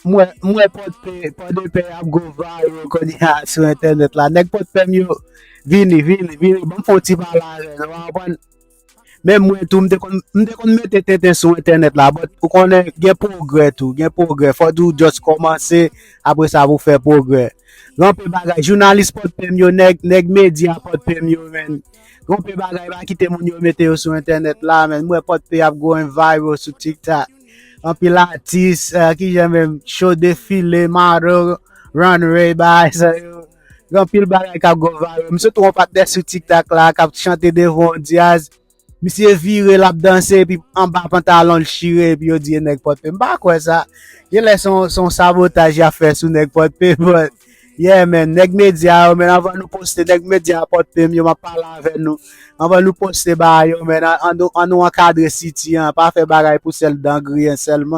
Moi Port-de-Paix ap go viral kon ya sur internet la. Nèg Port-de-Paix yo vini bon fon ti balage. Même moi tout m'te kon mette tete sur internet là, but ou connaît gen progrès, faut tout just commencer après ça vous faire progrès. Grand peu bagay journaliste Port-de-Paix yo nèg média Port-de-Paix yo men. Grand peu bagay ba quitter mon yo mette yo sur internet là men. Moi Port-de-Paix ap go viral sur TikTok. Un pile artiste qui j'aime même show défilé, maro, runway, bah, ça yo. Grand pile bagay k'ap go viral. M'se trompe pas sur TikTok là, k'ap chanter devant Diaz. Monsieur vire l'a danser puis en bas pantalon le chire puis yo dit nèg Port-de-Paix. M'pa quoi ça. Il a son sabotage à faire sur nèg Port-de-Paix. But yeah man, nèg média men avant nous poster nèg média Port-de-Paix yo m'a parler avec nous. Avant nous poster ba yo men en nous encadrer city pas faire bagay pour celle d'angri seulement.